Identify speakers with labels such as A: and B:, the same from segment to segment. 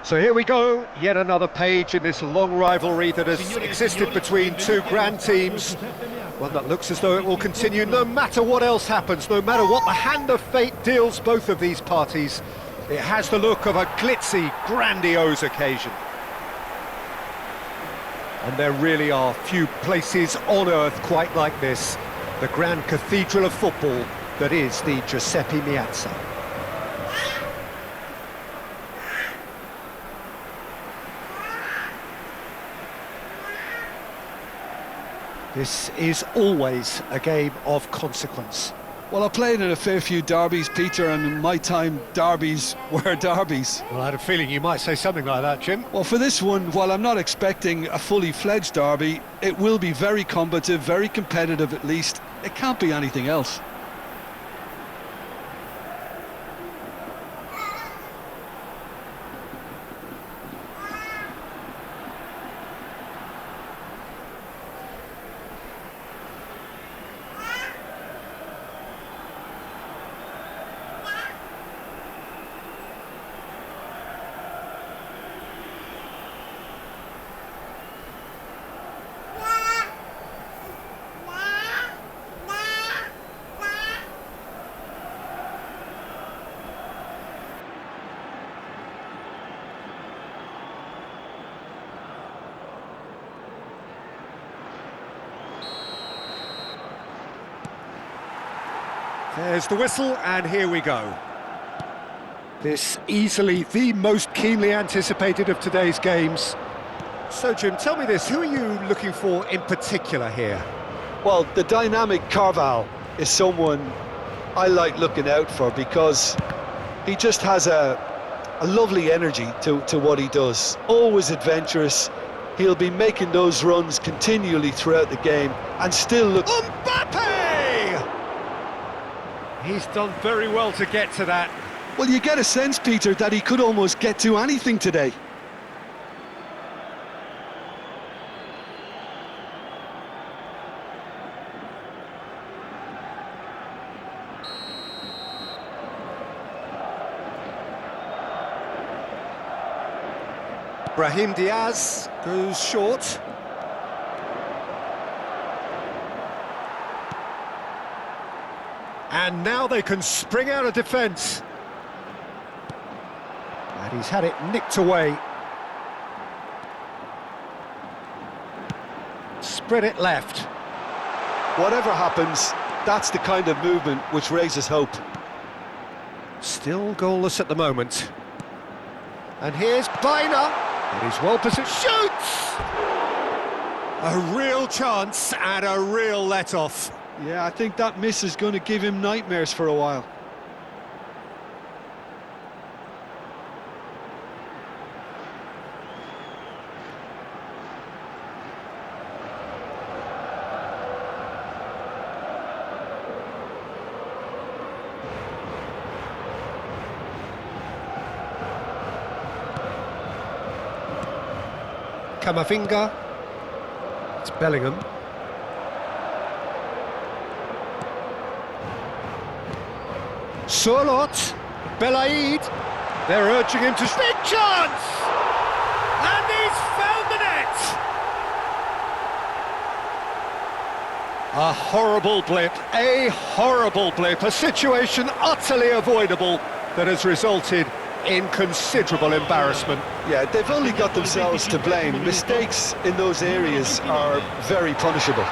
A: So here we go, yet another page in this long rivalry that has existed between two grand teams. One that looks as though it will continue no matter what else happens, no matter what the hand of fate deals both of these parties. It has the look of a glitzy, grandiose occasion. And there really are few places on earth quite like this. The grand cathedral of football that is the Giuseppe Meazza. This is always a game of consequence.
B: Well, I played in a fair few derbies, Peter, and in my time, derbies were derbies.
A: Well, I had a feeling you might say something like that, Jim.
B: Well, for this one, while I'm not expecting a fully fledged derby, it will be very combative, very competitive at least. It can't be anything else.
A: There's the whistle, and here we go. This easily the most keenly anticipated of today's games. So, Jim, tell me this, who are you looking for in particular here?
B: Well, the dynamic Carval is someone I like looking out for because he just has a lovely energy to what he does. Always adventurous. He'll be making those runs continually throughout the game and still look...
A: Mbappe! He's done very well to get to that.
B: Well, you get a sense, Peter, that he could almost get to anything today.
A: Brahim Diaz goes short. And now they can spring out of defence. And he's had it nicked away. Spread it left.
B: Whatever happens, that's the kind of movement which raises hope.
A: Still goalless at the moment. And here's Biner. It is well positioned. Shoots! A real chance and a real let-off.
B: Yeah, I think that miss is going to give him nightmares for a while.
A: Camavinga. It's Bellingham. Surlot, Belaid, they're urging him to... Big chance! And he's found the net! A horrible blip, a situation utterly avoidable that has resulted in considerable embarrassment.
B: Yeah, they've only got themselves to blame. Mistakes in those areas are very punishable.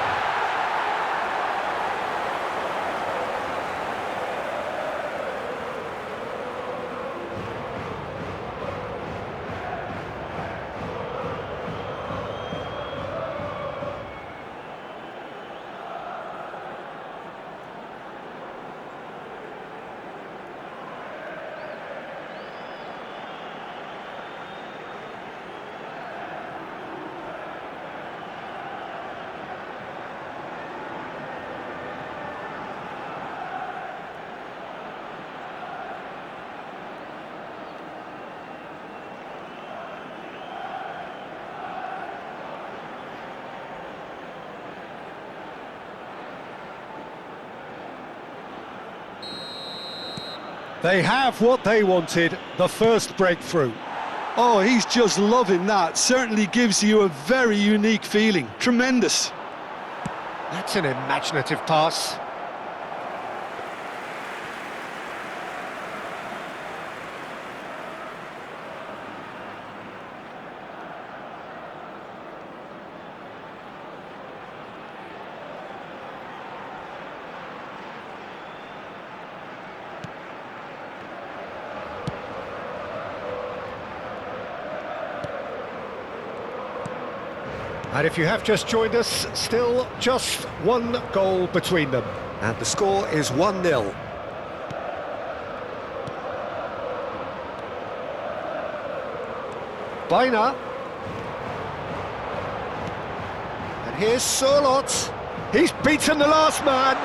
A: They have what they wanted, the first breakthrough.
B: Oh, he's just loving that. Certainly gives you a very unique feeling. Tremendous.
A: That's an imaginative pass. And if you have just joined us, still just one goal between them. And the score is 1-0. Baina. And here's Sorlot. He's beaten the last man.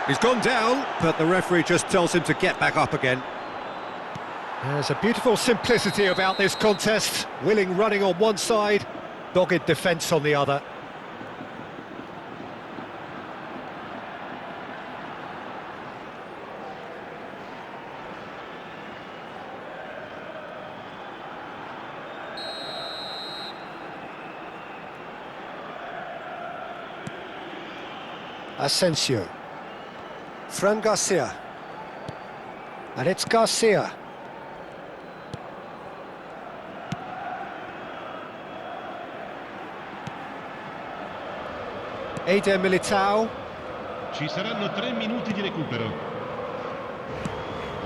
A: He's gone down, but the referee just tells him to get back up again. There's a beautiful simplicity about this contest. Willing running on one side, dogged defence on the other. Asensio. Fran Garcia. And it's Garcia. Eder Militao.
C: Ci saranno 3 minuti di recupero.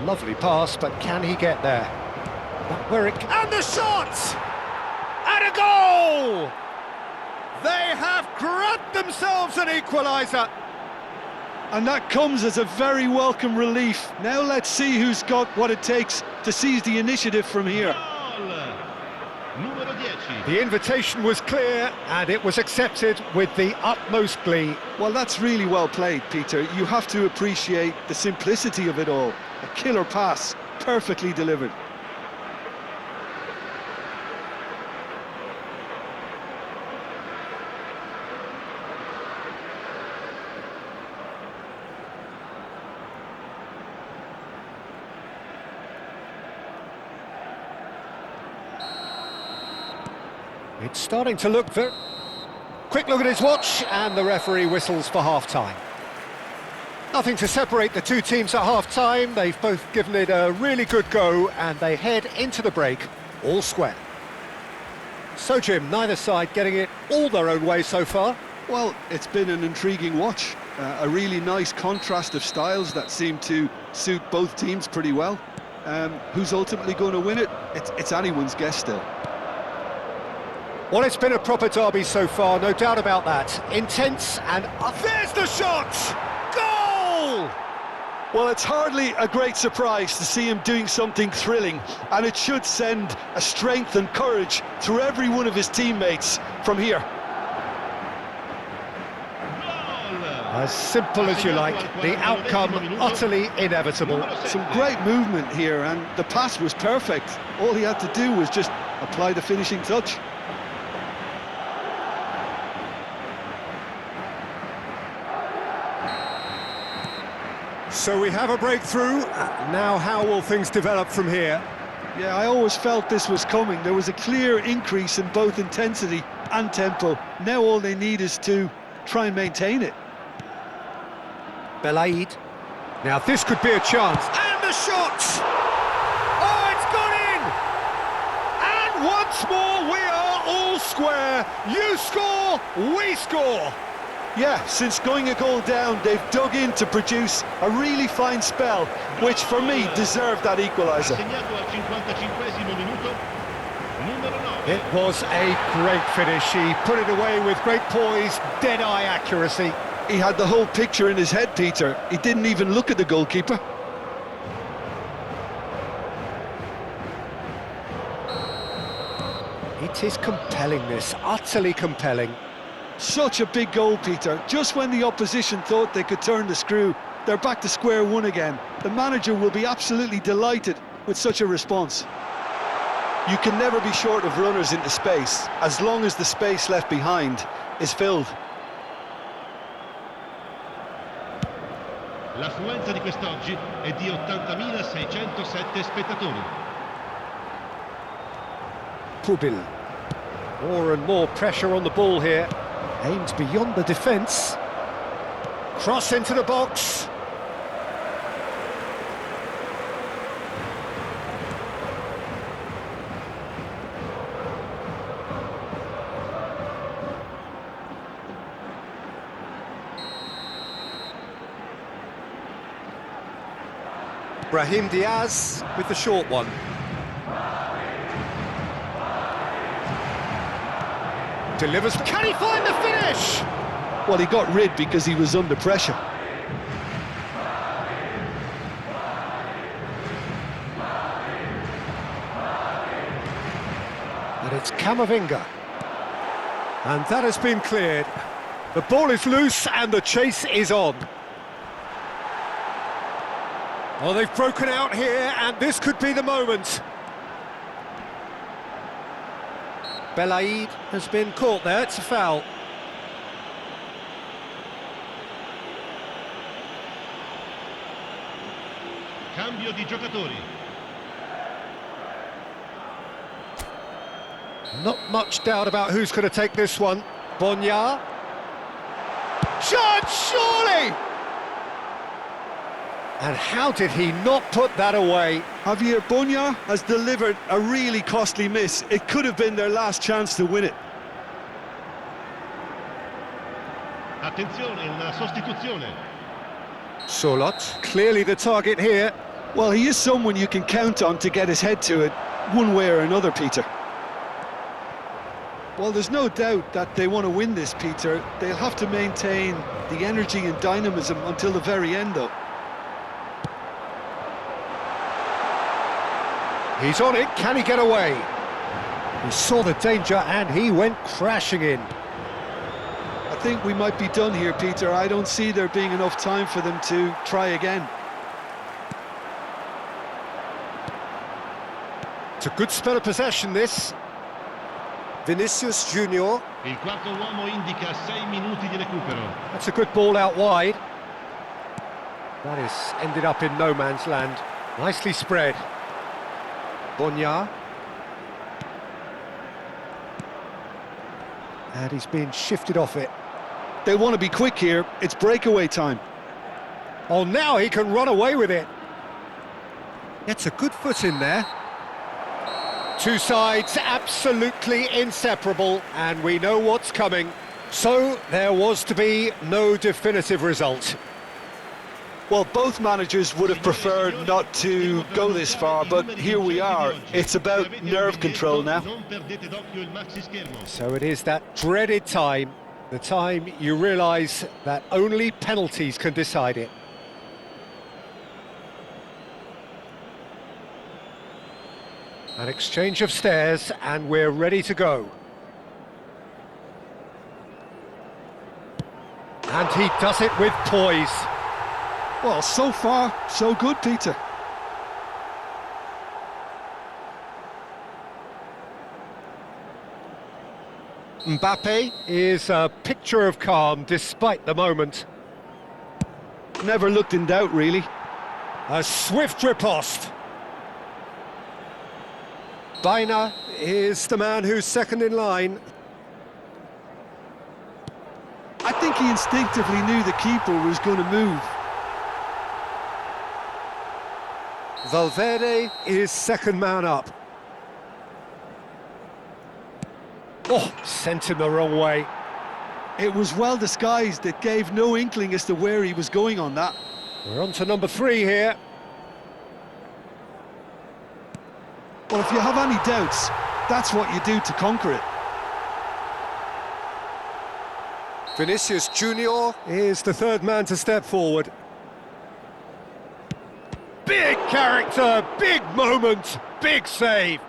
A: Lovely pass, but can he get there? And the shot! And a goal! They have grabbed themselves an equaliser.
B: And that comes as a very welcome relief. Now let's see who's got what it takes to seize the initiative from here.
C: Gol! Numero 10.
A: The invitation was clear, and it was accepted with the utmost glee.
B: Well, that's really well played, Peter. You have to appreciate the simplicity of it all. A killer pass, perfectly delivered.
A: It's starting to look very... Quick look at his watch, and the referee whistles for half-time. Nothing to separate the two teams at half-time. They've both given it a really good go, and they head into the break all square. So, Jim, neither side getting it all their own way so far.
B: Well, it's been an intriguing watch. A really nice contrast of styles that seem to suit both teams pretty well. Who's ultimately going to win it? It's anyone's guess still.
A: Well, it's been a proper derby so far, no doubt about that. Intense and... There's the shot! Goal!
B: Well, it's hardly a great surprise to see him doing something thrilling, and it should send a strength and courage through every one of his teammates from here.
A: As simple as you like, the outcome utterly inevitable.
B: Some great movement here, and the pass was perfect. All he had to do was just apply the finishing touch.
A: So we have a breakthrough. Now how will things develop from here?
B: Yeah, I always felt this was coming. There was a clear increase in both intensity and tempo. Now all they need is to try and maintain it.
A: Belaid. Now this could be a chance. And the shot! Oh, it's gone in! And once more we are all square. You score, we score.
B: Yeah, since going a goal down, they've dug in to produce a really fine spell, which for me deserved that equaliser.
C: Segnato al 55esimo minuto. Numero 9.
A: It was a great finish. He put it away with great poise, dead-eye accuracy.
B: He had the whole picture in his head, Peter. He didn't even look at the goalkeeper.
A: It is compelling, this, utterly compelling.
B: Such a big goal, Peter. Just when the opposition thought they could turn the screw, they're back to square one again. The manager will be absolutely delighted with such a response. You can never be short of runners into space, as long as the space left behind is filled.
C: L'affluenza di quest'oggi è di 80.607 spettatori.
A: Pubil. More and more pressure on the ball here. Aimed beyond the defence. Cross into the box. Brahim Diaz with the short one. Delivers. Can he find the finish?
B: Well, he got rid because he was under pressure.
A: And it's Camavinga. And that has been cleared. The ball is loose and the chase is on. Oh, they've broken out here and this could be the moment. Belaid has been caught there, it's a foul.
C: Cambio di giocatori.
A: Not much doubt about who's going to take this one. Bonya. Shot, surely! And how did he not put that away?
B: Javier Bonya has delivered a really costly miss. It could have been their last chance to win it.
C: Attenzione, una sostituzione.
A: Solot, clearly the target here.
B: Well, he is someone you can count on to get his head to it, one way or another, Peter. Well, there's no doubt that they want to win this, Peter. They'll have to maintain the energy and dynamism until the very end, though.
A: He's on it, can he get away? He saw the danger and he went crashing in.
B: I think we might be done here, Peter. I don't see there being enough time for them to try again.
A: It's a good spell of possession, this. Vinicius Junior.
C: Il quarto uomo indica 6 minuti di recupero.
A: That's a good ball out wide. That is ended up in no man's land. Nicely spread. Bonya. And he's being shifted off it.
B: They want to be quick here. It's breakaway time.
A: Oh, now he can run away with it. Gets a good foot in there. Two sides absolutely inseparable, and we know what's coming. So there was to be no definitive result.
B: Well, both managers would have preferred not to go this far, but here we are. It's about nerve control now.
A: So it is that dreaded time, the time you realise that only penalties can decide it. An exchange of stares, and we're ready to go. And he does it with poise.
B: Well, so far, so good, Peter.
A: Mbappe is a picture of calm despite the moment.
B: Never looked in doubt, really.
A: A swift riposte. Baina is the man who's second in line.
B: I think he instinctively knew the keeper was going to move.
A: Valverde is second man up. Oh, sent him the wrong way.
B: It was well disguised. It gave no inkling as to where he was going on that.
A: We're on to number 3 here.
B: Well, if you have any doubts, that's what you do to conquer it.
A: Vinicius Junior is the third man to step forward. Big character, big moment, big save.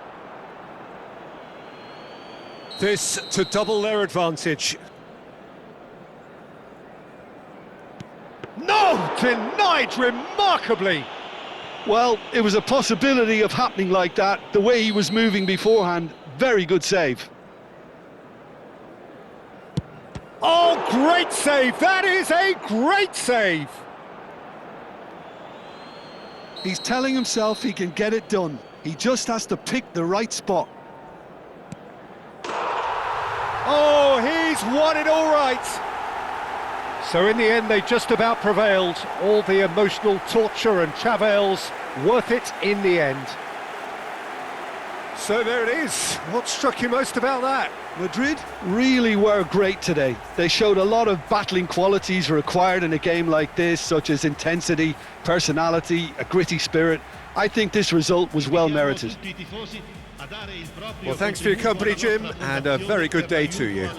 A: This to double their advantage. No, denied remarkably.
B: Well, it was a possibility of happening like that. The way he was moving beforehand, very good save.
A: Oh, great save! That is a great save!
B: He's telling himself he can get it done. He just has to pick the right spot.
A: he's won it all right. So in the end, they just about prevailed. All the emotional torture and travails, worth it in the end. So there it is. What struck you most about that?
B: Madrid really were great today. They showed a lot of battling qualities required in a game like this, such as intensity, personality, a gritty spirit. I think this result was well merited.
A: Well, thanks for your company, Jim, and a very good day to you.